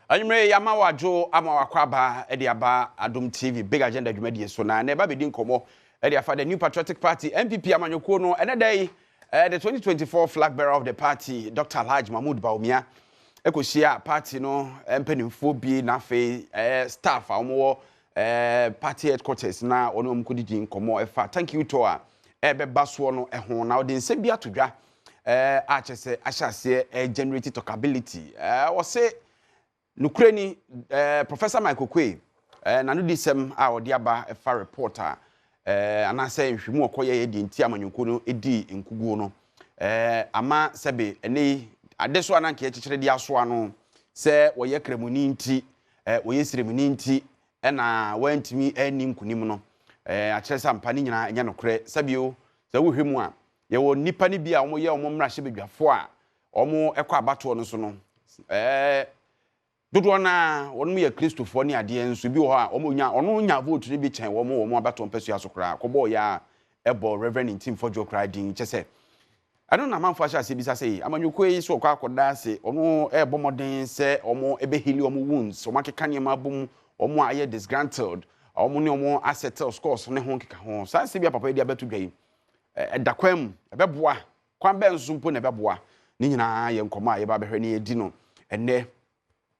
Anyumre yama wajo ama wakwaba edi aba Adom TV big agenda dwumadi so na eba bedi nkomo edi afa the New Patriotic Party NPP amanyoko no enedai the 2024 flag bearer of the party Dr. Bawumia ekosia party no empanimfo bi na fe staff amowo party headquarters na ono mkodidi nkomo efa thank you to a ebeba so no eho na odi nse bi atodwa achese ahyase generate talkability wo se Nukreni Professor Michael Kwe na no disem a odi aba efa reporter anase nhwemu okoye ye di nti amanyonko no edi nkuguo no ama sebe ene adeso ananke echichire di aso ano se woye kremuni nti woye siremuni nti na wantimi ani nkunim no akire sampani nyina enya nokre sabio se wo hwemu a ye wo nipa ni bia omo ye omo mra hye bedwafo a omo ekọ abato no so no dodo na wonu ye Christopher ni ade enso bi wo ha ono nya vote ni bi chen wo abato mpesu asokra kobo ya ebo Reverend Tim Fojo kra din chese anu na manfo asha se bi sase amanyoko yi so kwa akoda se ono ebo modern se omo ebe hili omo wounds omo akeka ne mabum omo aye disgruntled omo ne omo asset scores ne ho keka ho sa se bi papa di abetu dwai edakwam ebeboa kwan be nsumpo ne beboa ni nyina ye nkoma ye ba behwe ne edi no enne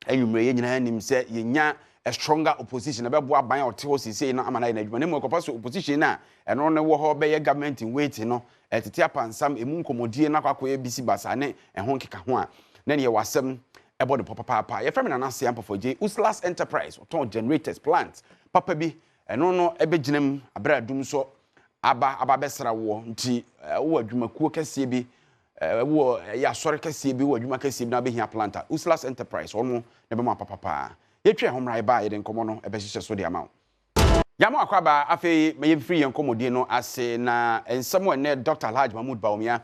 anyumre ye nyina nim se ye nya a stronger opposition ebeboa ban ote ho sisi na amana na adwuma ne mo kopa so opposition na eno ne wo ho be ye government in wait no etete apansam emu nkomodie na kwakoye bisi basa ne ho nkeka ho a na ne ye wasem ebo de papa ye frame na na se ampofo je Uslas Enterprise ton generators plant papa bi eno no ebegyinam abradum so aba besra wo nti wo adwumakuo kese bi wo ya sori kese bi wo adwuma kese bi na behia planta Uslas Enterprise ono ne be ma papa yetwe homrai ba ye de nkomo no ebehihye so de ama yamo akwaba afei me free yenkomodie no ase na ensamo ne Dr. Bawumia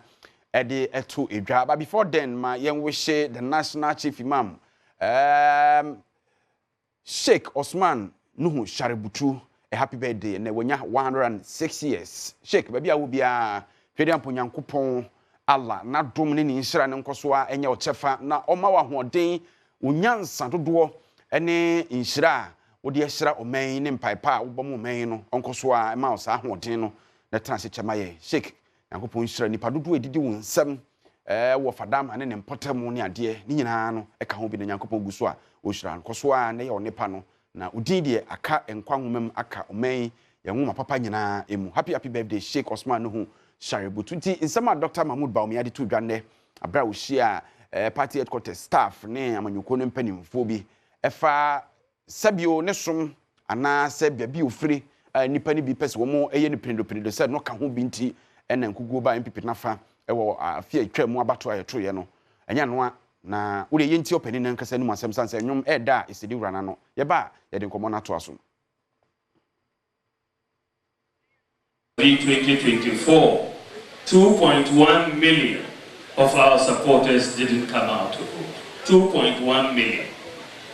ede eto edwa but before then ma yen wishe the national chief imam Sheikh Osman Nuhu Shaributu a happy birthday na wonya 106 years Sheikh baby a wo bia twede amponyankopon Allah na dom ne ni nhira ne nkoso a enye ochefa na oma wa hoden onyansa dodo ene nhira wodi ehira oman ne mpaipa wobom oman no onkoso a ma osa hoden no na transe chemaye Sheikh yankopon nhira nipa dodo edidi wo nsam wo fadam ane ne mpotam ne ade ni nyina no eka ho bi na yankopon guso a ohira nkoso a ne ye onipa no na udidi aka enkwa nwomam aka oman ye nwoma papa nyina emu happy birthday Sheikh Osman Nuhu Shaributu nti nsema Dr. Bawumia de to dwane abra wo hia party headquarters staff ne amanyoko no mpanimfo bi efa sabio ne som ana sabia bi ofri nipa ni bi pese wo mo eye ni prendo se no ka ho bi nti ena nkuguo ba NPP nafa ewo afia atwam abato ayeto ye no enya no na wo de ye nti opani nan kasa ni mu asem sanse nyom eda isedi wura na no ye ba ye de nkomo na to aso 2024 2.1 million of our supporters didn't come out to vote 2.1 million.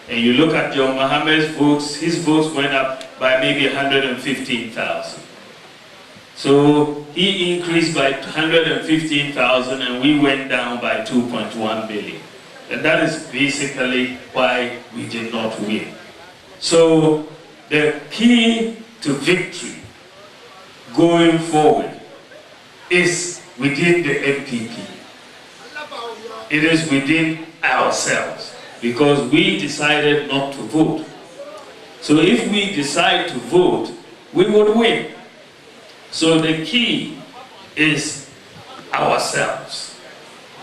And you look at John Mohammed's votes, his votes went up by maybe 115,000. So he increased by 115,000 and we went down by 2.1 billion. And that is basically why we did not win. So the key to victory going forward is within the NPP. It is within ourselves. Because we decided not to vote. So if we decide to vote, we would win. So the key is ourselves.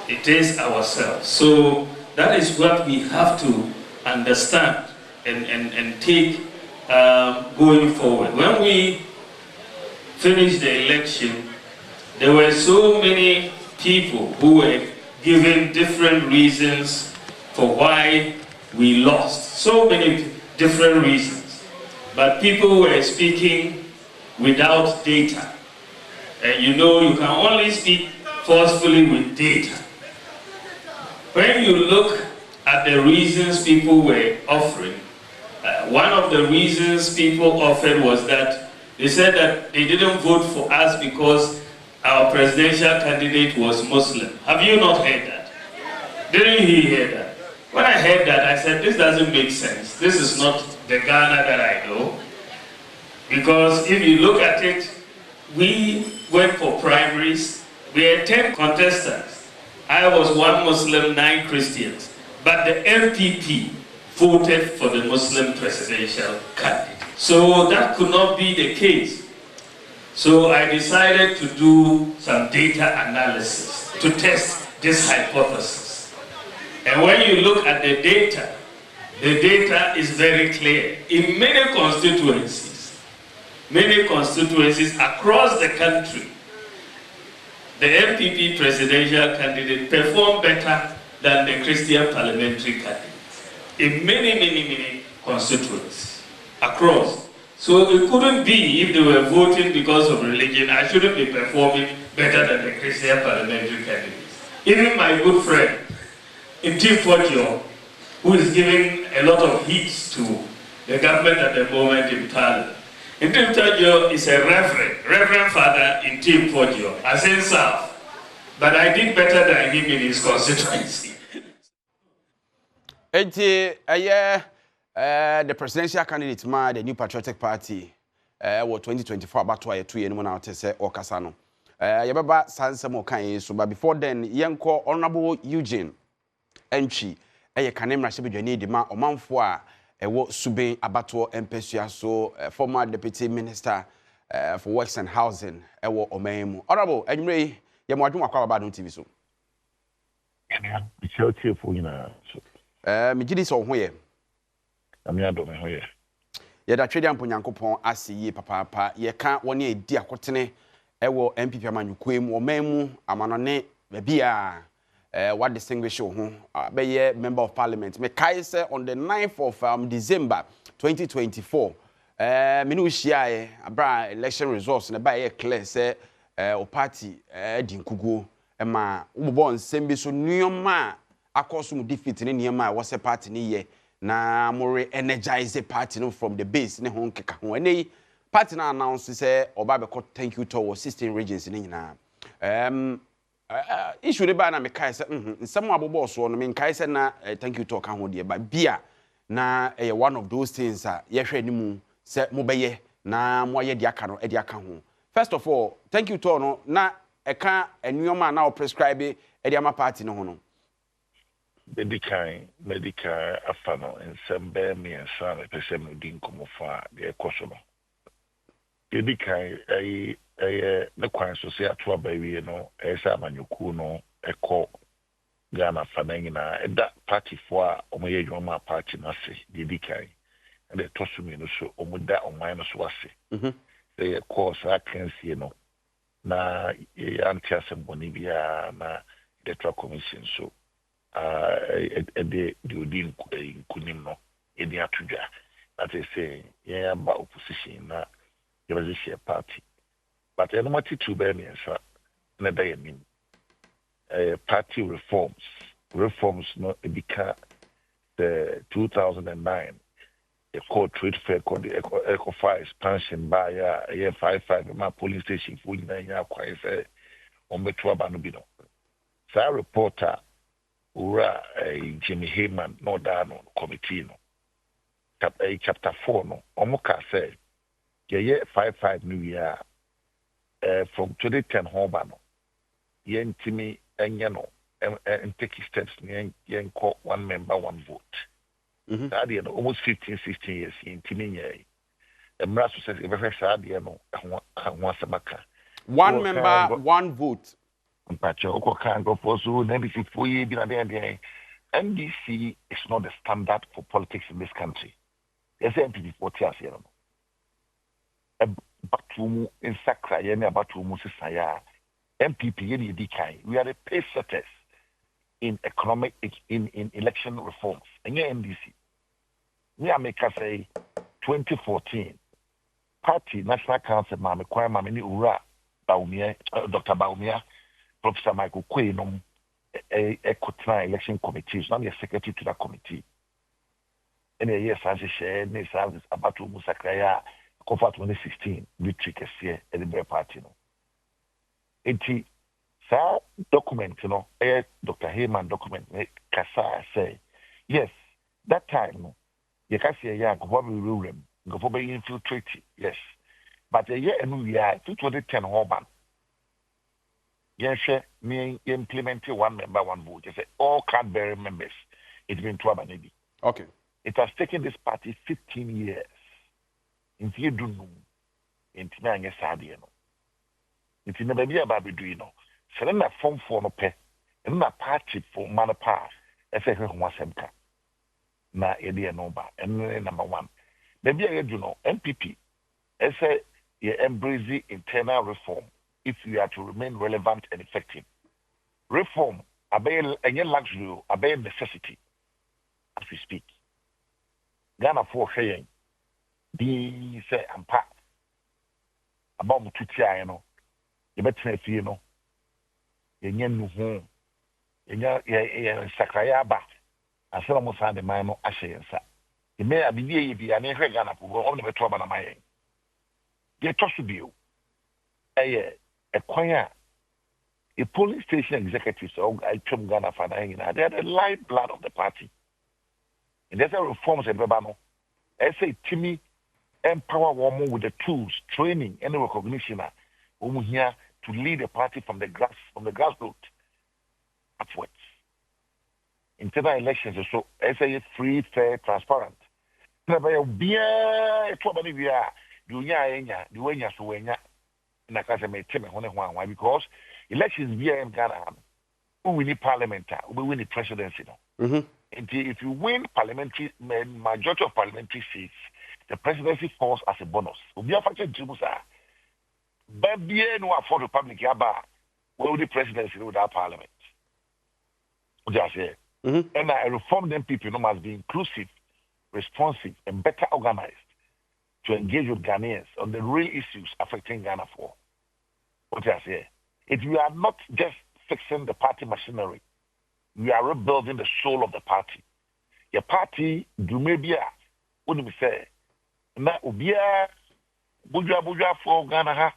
It is ourselves. So that is what we have to understand and take going forward. When we finished the election, there were so many people who were given different reasons for why we lost. So many different reasons. But people were speaking without data. And you know you can only speak forcefully with data. When you look at the reasons people were offering, one of the reasons people offered was that they said that they didn't vote for us because our presidential candidate was Muslim. Have you not heard that? Didn't you hear that? When I heard that, I said, this doesn't make sense. This is not the Ghana that I know. Because if you look at it, we went for primaries. We had 10 contestants. I was 1 Muslim, 9 Christians. But the NPP voted for the Muslim presidential candidate. So that could not be the case. So I decided to do some data analysis to test this hypothesis. And when you look at the data is very clear. In many constituencies across the country, the NPP presidential candidate performed better than the Christian parliamentary candidate. In many constituencies across. So it couldn't be, if they were voting because of religion, I shouldn't be performing better than the Christian parliamentary candidates. Even my good friend, Tim Fortio, who is giving a lot of heat to the government at the moment in Parliament. Tim Fortio is a reverend father in Tim Fortio, as in South. But I did better than him in his constituency. The presidential candidate the New Patriotic Party 2024 about 2 years now to say Okasano. Yababa Sansamo kan so but before then yenko Honorable Eugene Entry kanemra sebedwane de ma omanfo a ewo Suben Abato Empesua so former deputy minister for works and housing ewo omemu. Honorable Enre yemwadwum akwa Adom TV so. Me gidi so ho ye. Adom ho ye. Ye da twede amponyankopon asiye papa ye ka woni edi akotene ewo NPP amanyukwem omemu amanone bia what distinguish ho be member of parliament me kai say on the 9th of December 2024 me no hia abra election results na ba ye clear say o party di nkuguo ma ubobo nsem bi so nneoma akoso mu defeat ne nneoma wo se party ne ye na more energize party no from the base ne ho nkeka ho ene party na announce say oba be thank you to 16 regions ne nyina issue ba na me kai say nsem abobo so no me kai say na thank you to ka ho de ba bia na one of those things ye hwe ni mu say mo beye na mo ye de aka no de aka ho. First of all, thank you to no na eka enuoma na o prescribe e de ama party no ho no medical afano and some bear me and son a person din como fa the ekosono medical the kwan so say ato baby no e say amanyoku no eko Ghana fanang na that party for omoye dwoma party na se medical and the tosumi no so omuda oman no so ase the course I can see no na anti assembly bia na the truck commission so the Udin Kunim no, Edia Tuja. That is saying, yeah, about opposition, there was a share party. But I don't want to bear me, sir. Never I mean, party reforms, not because the 2009, the court trade fair called the Eco Fire expansion by a year 55, my police station, 49 years, quite on the Tuabanubino. So, reporter. Ura Jimmy Heyman no dano committee no chapter 4 no omoka say ye 55 new year from 2010 hoba no yentimi enye no and take steps yen call one member one vote that no almost 15-16 years yentimi nye emra so say be say no ho asamaka one member one vote. NBC is not the standard for politics in this country. There's NPP 40 years here. Batumu in Sakra, Yenia Batumu Sisaya, NPP, we are the pace setters in economic, in election reforms. And your NDC, we are make us say 2014 party National Council, Mamma Kwame Mamini Ura, Bawumia, Dr. Bawumia. Professor Michael Quaynum, a election committee, so I'm the secretary to that committee. And a year, as I said, this is about to Musakaya, Kofa 2016, victory year at the Bear Party. It's a document, Dr. Heyman document, Kasa say, Yes, that time, no, you can say, yeah, go for room, go for infiltrate, yes. But a year and we are 2010 Hoban. Yes, me implemented one member, one vote. You say all card-bearing members. It's been 12 and 80. Okay. It has taken this party 15 years. In you do know, in Timanga Sadia, no. It's in the baby about doing no. So then that form for no pay, and that party for man apart, as I heard one semka. Na idea no ba, and number one. Maybe I do know, NPP, as I embrace internal reform if we are to remain relevant and effective. Reform, obey any luxury, obey necessity, as we speak. Ghana for saying, the say and part about Mututia, you know, you better if you know, you know, Sakrayaba, and Solomon Sand, the man of Ashe, sir. You may have been here, and never Ghana for only the trouble of my. They trust you. A choir, a polling station executive, so I told Ghana for they are the lifeblood of the party. And there's a reforms at Babano. I say, Timmy, empower women with the tools, training, and recognition here to lead the party from the grassroots upwards. Internal elections are so I say free, fair, transparent. Because elections here in Ghana, we need parliament, we win the presidency. And if you win majority of parliamentary seats, the presidency falls as a bonus. We are factoring Jibusa. But no afford Republic Yaba will the presidency without parliament. Just here. And I reform them people must be inclusive, responsive, and better organized to engage with Ghanaians on the real issues affecting Ghana for. What I say? If we are not just fixing the party machinery, we are rebuilding the soul of the party. Your party, do maybe what do we say? Na ubia buja for Ghana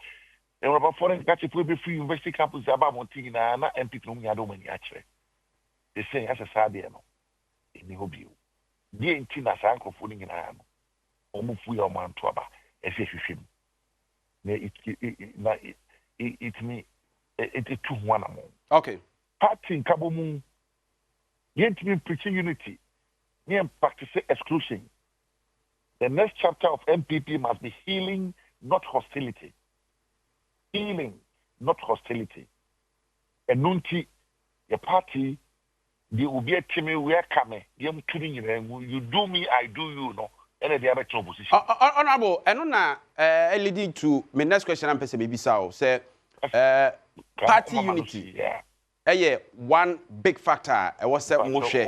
and about foreign country will be free university campus about Montina and people who are doing actually. They say as a Sadiano in the hobby. The Intina Sanko fooling in Am. Omufu your man to Aba, as if you film. It me it 2-1 among. Okay. Party in Kabomu. Yet me preaching unity. Me practicing exclusion. The next chapter of NPP must be healing, not hostility. Healing, not hostility. And Nunti, the party, they will be a team where come. You do me, I do you, no. And the other opposition. Honorable, and on leading to my next question, I'm maybe so. Say, party unity. Yeah. One big factor. I was said, Moshe.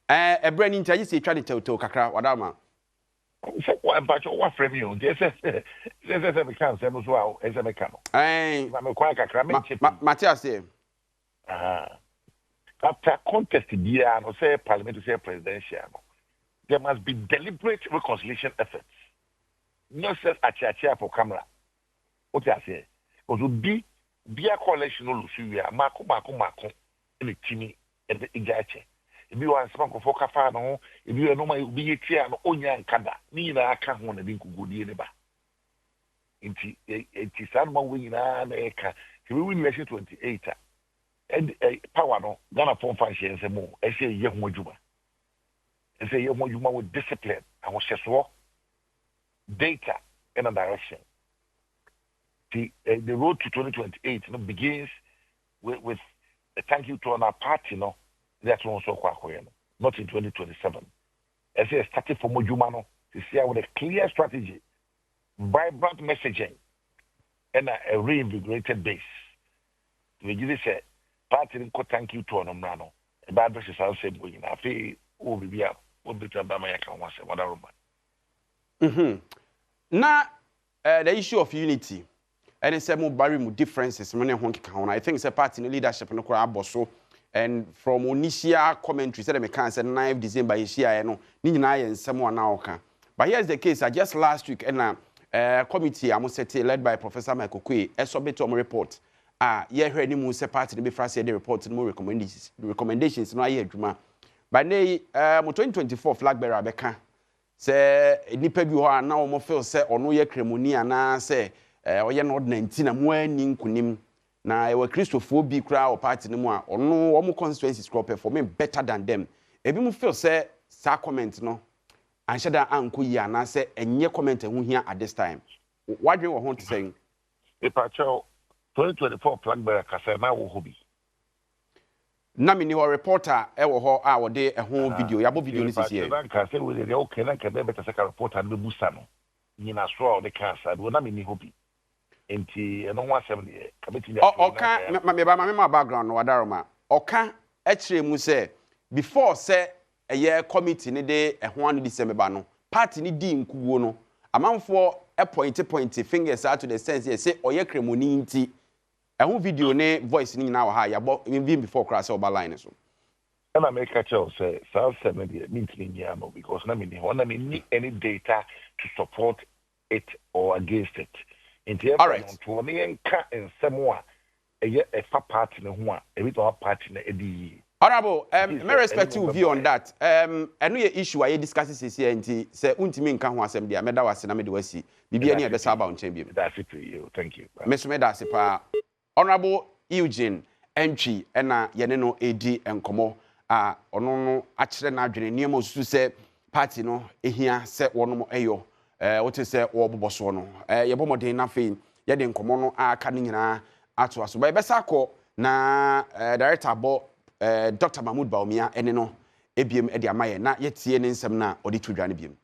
A brand new say try to tell Kakra, Wadama. One patch of what from you? This is a can as well as a mechanic. I'm quite a crammet. Matthias, after contest, dear, no say parliamentary, say presidential. There must be deliberate reconciliation efforts. Not just a chair for camera. What I say? Because would be a coalition of Lucia, Marco, and the Timmy and the Igache. If you are smoke of Focafano, if you are no my be a chair and Onya and Kada, neither I can't want to be good neighbor. It is someone winning an acre. He will win election 28. And power no, Ghana form 5 years and more. I say, young Mojuma. I say, young Mojuma with discipline. I was just data and a direction. The road to 2028 begins with a thank you to our party, no. That's also not in 2027. I say, starting from Mojuma, to see with a clear strategy, vibrant messaging, and a reinvigorated base. We give this party didn't thank you to Onomrano. A bad versus I'll say, I feel, oh, we are, what bit of Bamayaka once, whatever. Now, the issue of unity, and it's a more barren differences. I think it's a party in leadership and Bosso. And from initial commentary, said I can't say 9th December is here, I know, Nina and someone now can. But here's the case, just last week, and a committee, I must say, led by Professor Michael Kwe, a submit on report. Yeah, heard him say party to be first the report and more recommendations. No, I hear Juma. By nay, 2024 flag bearer beka. Say nipa bi ho a na omo feel say ono ye kremoni ana say oye no 19 na mo ani nkunim na e wa Christopher bi kra o party ne mu a ono omo constituencies crop performing better than them. Ebi mu feel say sa comment no anshada anko yi ana say enye comment hu hia at this time. What do you want to say? Ipacho 2024 flag bearer kasa na wo hobi. Na me ni ho reporter e wo ho a wo de ho video yabo video ni sisi e. Na kasa we dey okay na kebe better say reporter no busa no. Nyina so the kasa do na me ni hobi. Enti eno ho asem de kabeti ya. Oka me ba ma background no wadaroma. Oka e kire mu say before say eye committee ni de ho anu di semeba no party ni di nkuwo no amanfo e point fingers out to the sense say oye kremoni nti ehun video ne voice ni na wa ha yabo even before cross over line so and I make a choice say South media meeting no because na me need any data to support it or against it in the to me enka ensemo a eye fa party ne ho a e bi to party na edi. Honorable, may respect you view on that. Eno ye issue aye discuss sisi enti se untimi nka ho asem dia meda wase na me de wasi bibia ne e be sa ba onchen bi. That's it to you. Thank you. Mr. Medase pa Honorable Eugene Entry ena yene no edi enkomo a ono no a kire na adwene niam osusu se party no ehia se wono mo eyo what is say wo boboso no ye bomodin na fe ye de enkomo no aka ne nyina ato aso ba be sa ko na director bo Dr. Mahmoud Bawumia ene no ebiem e de amaye na yetie ne nsem na odi tudwa ne biem.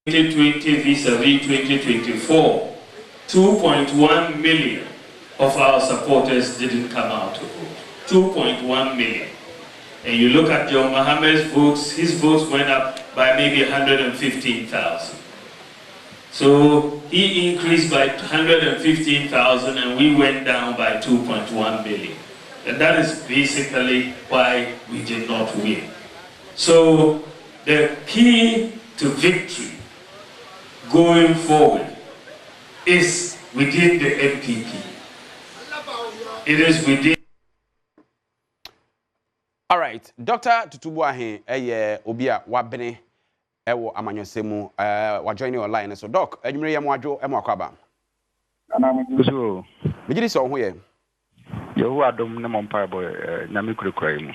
2020 vis-a-vis 2024, 2.1 million of our supporters didn't come out to vote. 2.1 million. And you look at John Mohammed's votes, his votes went up by maybe 115,000. So he increased by 115,000 and we went down by 2.1 million. And that is basically why we did not win. So the key to victory going forward is within the NPP. It is within. All right, Dr. Tutubuahe, Obia Wabene, Ewo Amanyosemu, wa joining online. So, Doc, Edmure Yamwajo, Emwakwaba. So, Mijiri so huye. Yehu Adom ne mompa boy, nyame kurekura mu.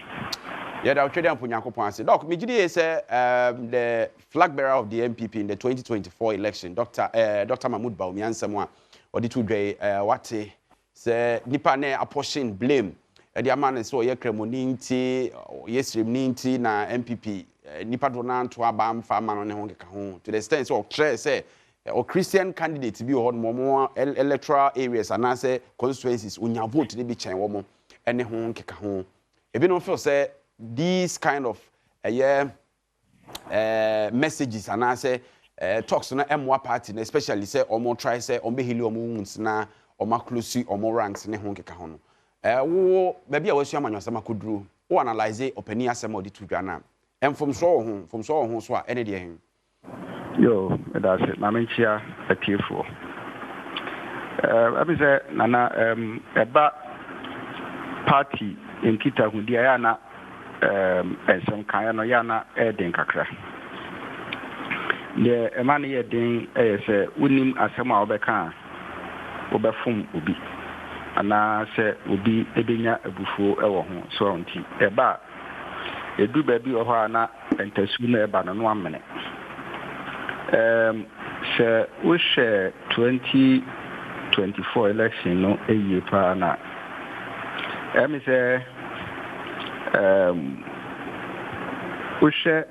Yeah, that trade and Punyankopon. Doc, Mijiri is the flag bearer of the NPP in the 2024 election. Dr. Mahmoud Bawumia Nsemwa, odi tudwe wate se nipa ne apportion blame. The man so ye kremoni nti yesrem nti na NPP nipa do na nto aba mfa ma no ne ho keka ho to the extent so say or Christian candidate bi ho mo electoral areas and say constituencies unya vote ne bi chen wo mo ene ho keka ho e bi no feel say these kind of messages and say talks na MWA party especially say omo try say on be hili omo wuns na omo close omo ranks ne ho keka ho no wo baby a wasu amanyosama koduru wo analyze opani asem odi tudwa na enfom so ho so a ene de hen Yo, that's it. Na menchia atiefo. Abi say nana eba party in kita hudi ya na ensem kan no ya na den kakra. De emani ye den say unim asem a obeka obefum obi. Ana se obi ebenya abufuo ewo ho so nti eba edu ba bi oho ana entasu na eba no no amene se wo share 2024 election no eye pa na me se wo share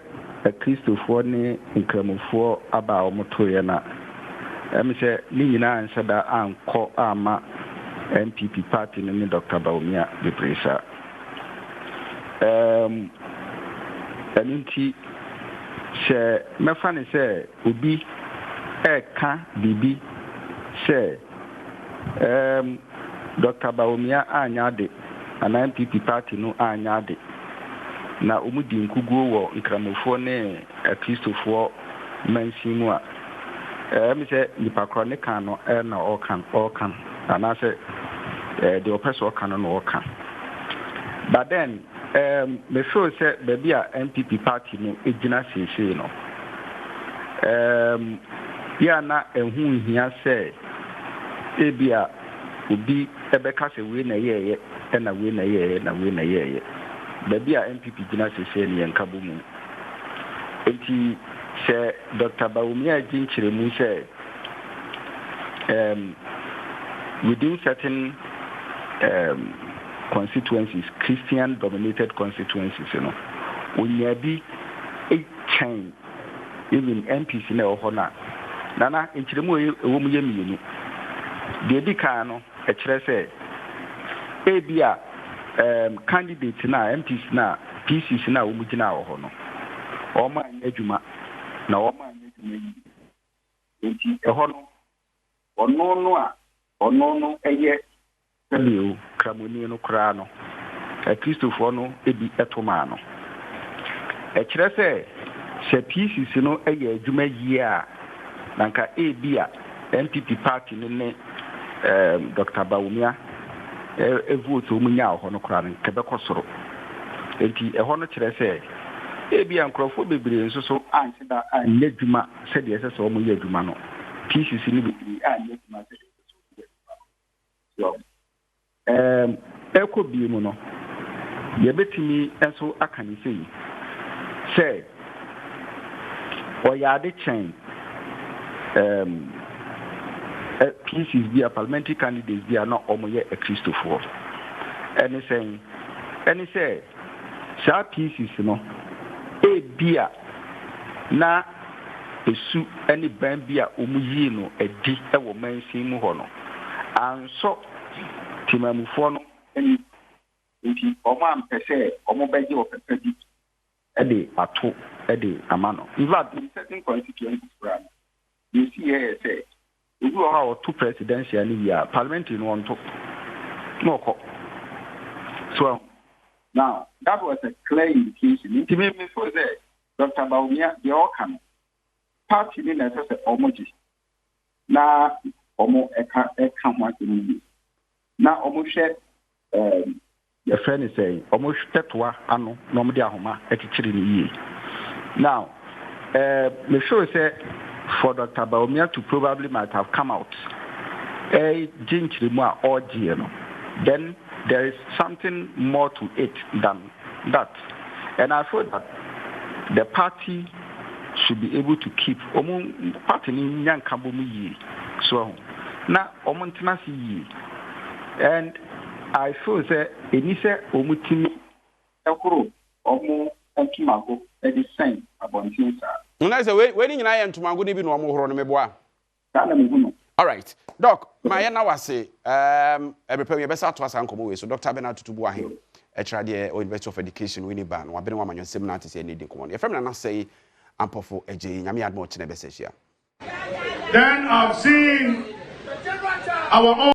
a Christopher ne nkramofo aba o motoye na me se ni nyina ansada anko ama NPP party ni Dr. Bawumia de presa aninti se mefa ne se obi eka bibi se Dr. Bawumia anya de ana NPP party no anya de na omudi nkuguo wo nkramofo ne Christopher mansimu a me say nipa kro ne kan no na all can and I say the oppressor can no all can. But then me feel say baby a NPP party no ejina sese no ya na ehun hia say ebia obi ebeka se we na ye na we na ye na we na ye baby a NPP jina sese ne yankabo mu enti se Dr. Bawumia jinchire mu say within certain constituencies, Christian dominated constituencies, you know, when you be a chain, even MPs in our honor. Nana, in Chilemu, a woman, you the Dicano, a tresse, ABA candidates now, MPs now, PCs now, Mujina or honor. Or my Ejuma, now, my a honor, or no, a yet. Hello, Cramoni no crano. A Cristofono, ebi etomano. A tresse, se pieces, you know, a year, Jume year, Nanka a beer, NPP party, name, Dr. Bawumia, a vote to Munya, Honocran, Quebecosoro. A honor tresse, a beer and Crawford be so answer that I let Juma said yes, as all Munya Jumano. Pieces in the and let my Eko bi mu no ye betimi enso aka ni say oyade chen pieces be a parliamentary candidates be are not omoye a Christopher any say sa pieces no e bia na esu any ban bia omuyi no edi e wo mansin mu ho no anso timamufo no enti oman pese omobeji opepedi ede ato ede amano in fact in certain constituencies you see here say we go how two presidential year parliament in one to no ko so now that was a clear indication it made me for say Dr. Bawumia the all can party ni na say omoji na omo eka ho atini na omohwe your friend is saying almost tetwa ano no me dia homa ekichiri ni yi now me sure say for Dr. Bawumia to probably might have come out jinchiri mu a orgy no then there is something more to it than that, and I feel that the party should be able to keep party ni nyankambo mu yi so na omontina si yi. And I feel that any say omutimi ekuro omo entumago e the same about things. Una say we ni nyina ye entumago ni bi no omo horo no meboa. Kana me hu no. All right. Doc, my na wase every be besa to asa nkomo we so Dr. Bernard Tutubu ahe e kira de University of Education we ni ba no abene wa manyosem na ate say ni di nkomo. E fam na say ampofo eje nyame admo kine be se hia. Then I've seen our own